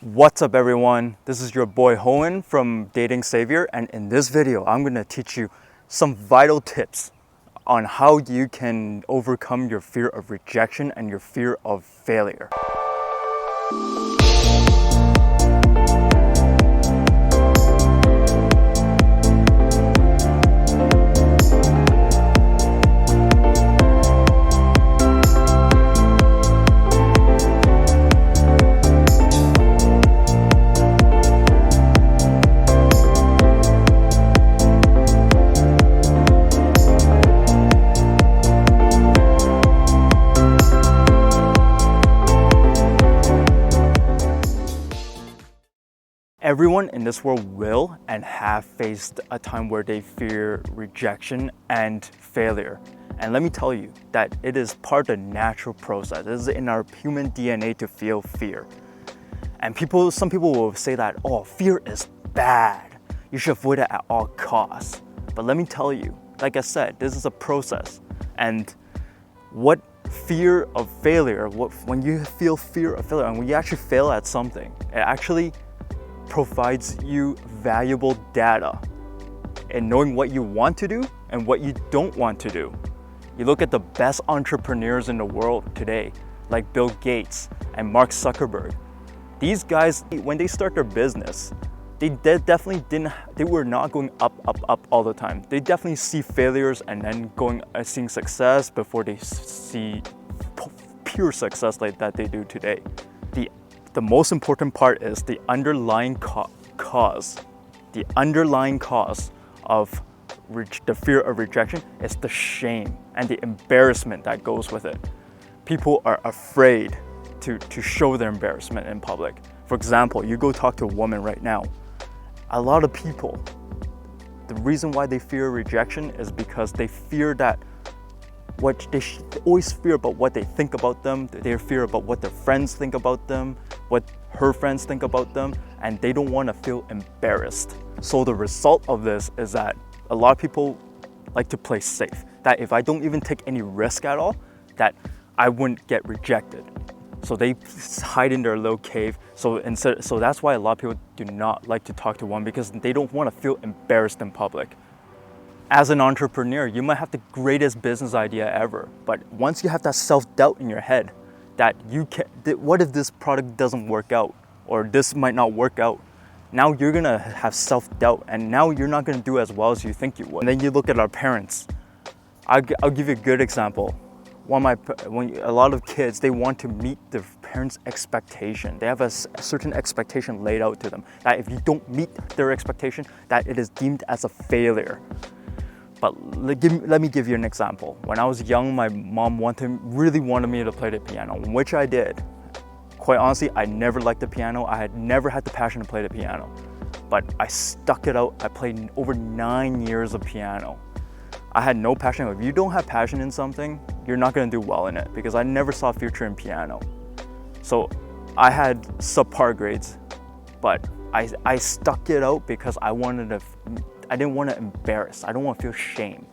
What's up everyone? This is your boy Hohen from Dating Savior, and in this video I'm going to teach you some vital tips on how you can overcome your fear of rejection and your fear of failure. Everyone in this world will and have faced a time where they fear rejection and failure. And let me tell you that it is part of the natural process. It is in our human DNA to feel fear. And some people will say that, oh, fear is bad. You should avoid it at all costs. But let me tell you, like I said, this is a process. And what fear of failure, when you feel fear of failure and when you actually fail at something, it actually provides you valuable data in knowing what you want to do and what you don't want to do. You look at the best entrepreneurs in the world today, like Bill Gates and Mark Zuckerberg. These guys, when they start their business, they were not going up all the time. They definitely see failures and then seeing success before they see pure success like that they do today. The most important part is the underlying cause. The underlying cause of the fear of rejection is the shame and the embarrassment that goes with it. People are afraid to show their embarrassment in public. For example, you go talk to a woman right now. A lot of people, the reason why they fear rejection is because they fear that they always fear about what they think about them. They fear about what their friends think about them, what her friends think about them, and they don't want to feel embarrassed. So the result of this is that a lot of people like to play safe. That if I don't even take any risk at all, that I wouldn't get rejected. So they hide in their little cave. So that's why a lot of people do not like to talk to one, because they don't want to feel embarrassed in public. As an entrepreneur, you might have the greatest business idea ever, but once you have that self-doubt in your head that what if this product doesn't work out, or this might not work out? Now you're gonna have self-doubt, and now you're not gonna do as well as you think you would. And then you look at our parents. I'll give you a good example. When a lot of kids, they want to meet their parents' expectation. They have a certain expectation laid out to them, that if you don't meet their expectation, that it is deemed as a failure. But let me give you an example. When I was young, my mom really wanted me to play the piano, which I did. Quite honestly, I never liked the piano. I had never had the passion to play the piano. But I stuck it out. I played over 9 years of piano. I had no passion. If you don't have passion in something, you're not gonna do well in it, because I never saw a future in piano. So I had subpar grades, but I stuck it out because I didn't want to embarrass. I don't want to feel shame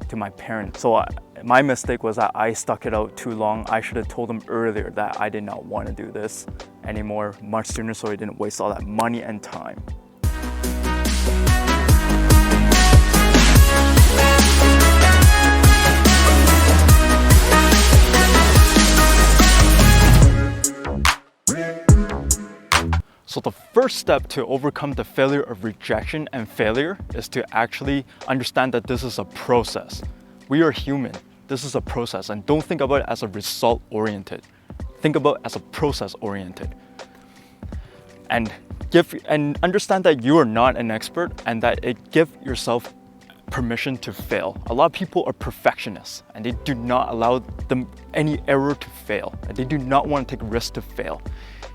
to my parents. So my mistake was that I stuck it out too long. I should have told them earlier that I did not want to do this anymore much sooner, so I didn't waste all that money and time. So the first step to overcome the failure of rejection and failure is to actually understand that this is a process. We are human. This is a process, and don't think about it as a result-oriented. Think about it as a process-oriented. And understand that you are not an expert, and that give yourself permission to fail. A lot of people are perfectionists, and they do not allow them any error to fail. And they do not want to take risks to fail.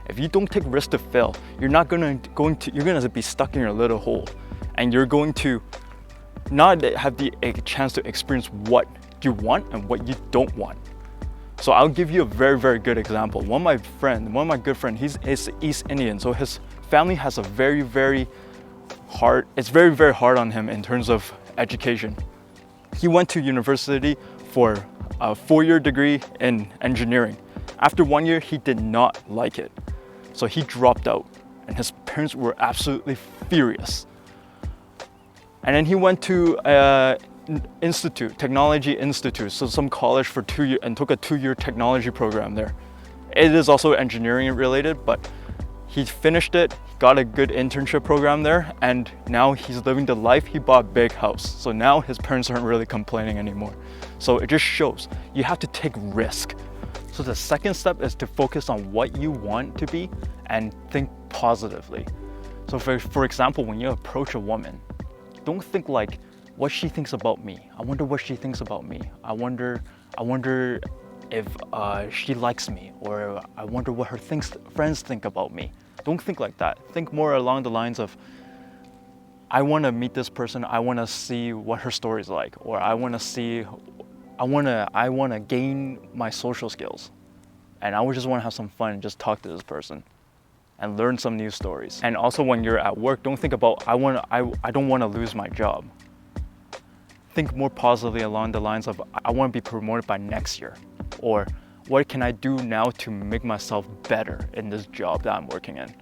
If you don't take risks to fail, you're gonna be stuck in your little hole, and you're going to not have the chance to experience what you want and what you don't want. So I'll give you a very, very good example. One of my good friends, he's East Indian, so his family has a very, very hard on him in terms of education. He went to university for a 4-year degree in engineering. After 1 year, he did not like it. So he dropped out. and his parents were absolutely furious. And then he went to technology institute, so some college for 2 years, and took a 2-year technology program there. It is also engineering related, but he finished it, got a good internship program there, and now he's living the life. He bought a big house. So now his parents aren't really complaining anymore. So it just shows you have to take risk. So the second step is to focus on what you want to be and think positively. So for example, when you approach a woman, don't think like, what she thinks about me. I wonder what she thinks about me. I wonder if she likes me, or I wonder what her friends think about me. Don't think like that. Think more along the lines of, I want to meet this person. I want to see what her story's like, or I want to gain my social skills, and I just want to have some fun and just talk to this person and learn some new stories. And also when you're at work, don't think about, I don't want to lose my job. Think more positively along the lines of, I want to be promoted by next year, or what can I do now to make myself better in this job that I'm working in.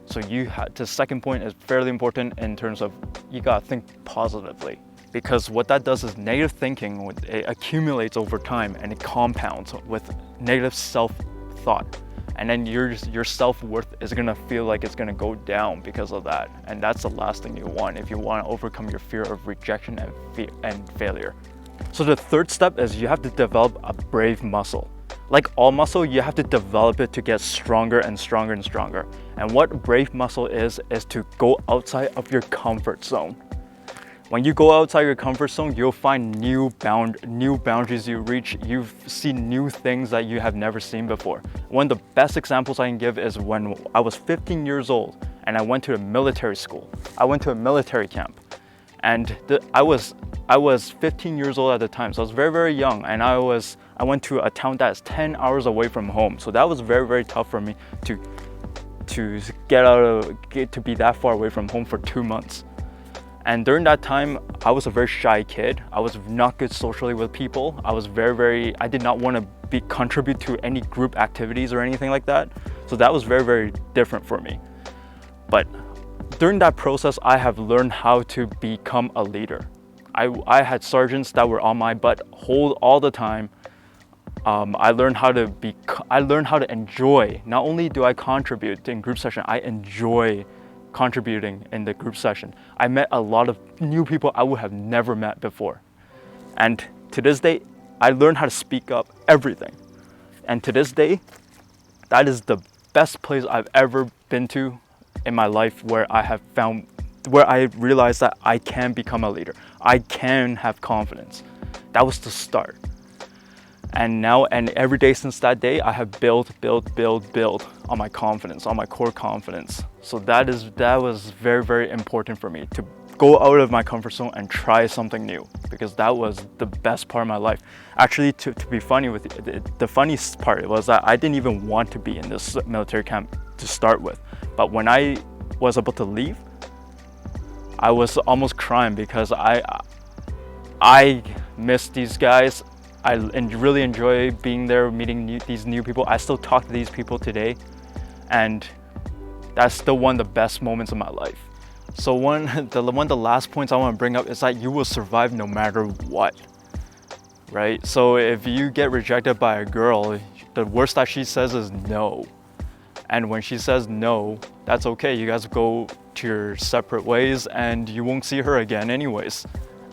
So the second point is fairly important in terms of, you gotta think positively, because what that does is negative thinking, it accumulates over time and it compounds with negative self-thought. And then your self-worth is gonna feel like it's gonna go down because of that. And that's the last thing you want if you want to overcome your fear of rejection and failure. So the third step is you have to develop a brave muscle. Like all muscle, you have to develop it to get stronger and stronger and stronger. And what brave muscle is to go outside of your comfort zone. When you go outside your comfort zone, you'll find new boundaries you reach. You see new things that you have never seen before. One of the best examples I can give is when I was 15 years old and I went to a military school. I went to a military camp, and I was 15 years old at the time, so I was very, very young, and I went to a town that is 10 hours away from home. So that was very, very tough for me to be that far away from home for 2 months. And during that time, I was a very shy kid. I was not good socially with people. I did not want to contribute to any group activities or anything like that. So that was very, very different for me. But during that process, I have learned how to become a leader. I had sergeants that were on my butt all the time. I learned how to enjoy. Not only do I contribute in group session, I enjoy contributing in the group session. I met a lot of new people I would have never met before. And to this day, I learned how to speak up everything. And to this day, that is the best place I've ever been to in my life, where I realized that I can become a leader. I can have confidence. That was the start. And every day since that day, I have built on my confidence, on my core confidence. So that was very, very important for me to go out of my comfort zone and try something new, because that was the best part of my life. Actually, to be funny with you, the funniest part was that I didn't even want to be in this military camp to start with. But when I was about to leave, I was almost crying because I missed these guys. I really enjoy being there, meeting these new people. I still talk to these people today, and that's still one of the best moments of my life. So one of the last points I want to bring up is that you will survive no matter what, right? So if you get rejected by a girl, the worst that she says is no. And when she says no, that's okay. You guys go to your separate ways and you won't see her again anyways.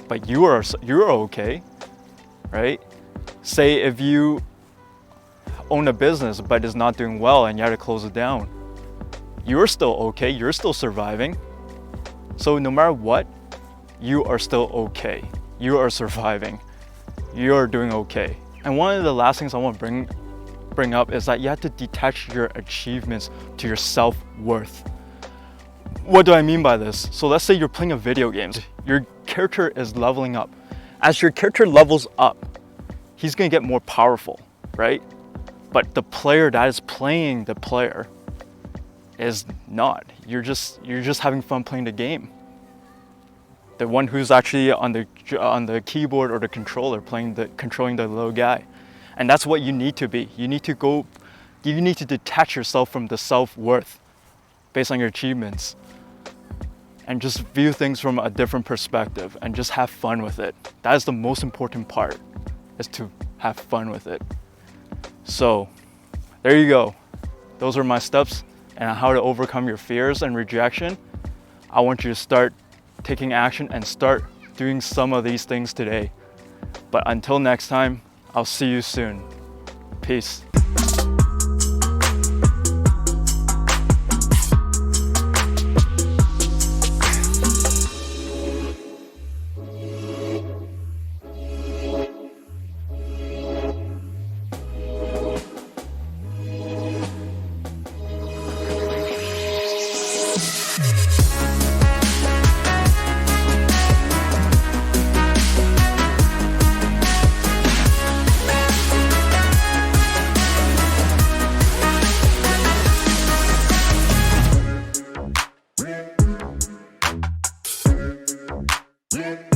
But you're okay, right? Say if you own a business but it's not doing well and you have to close it down, you're still okay, you're still surviving. So no matter what, you are still okay. You are surviving. You are doing okay. And one of the last things I want to bring up is that you have to detach your achievements to your self-worth. What do I mean by this? So let's say you're playing a video game. Your character is leveling up. As your character levels up, he's gonna get more powerful, right? But the player that is playing the player is not. You're just having fun playing the game. The one who's actually on the keyboard or the controller controlling the little guy. And that's what you need to be. You need to detach yourself from the self-worth. based on your achievements, and just view things from a different perspective and just have fun with it. That is the most important part, is to have fun with it. So there you go. Those are my steps and how to overcome your fears and rejection. I want you to start taking action and start doing some of these things today. But until next time, I'll see you soon. Peace. Yeah.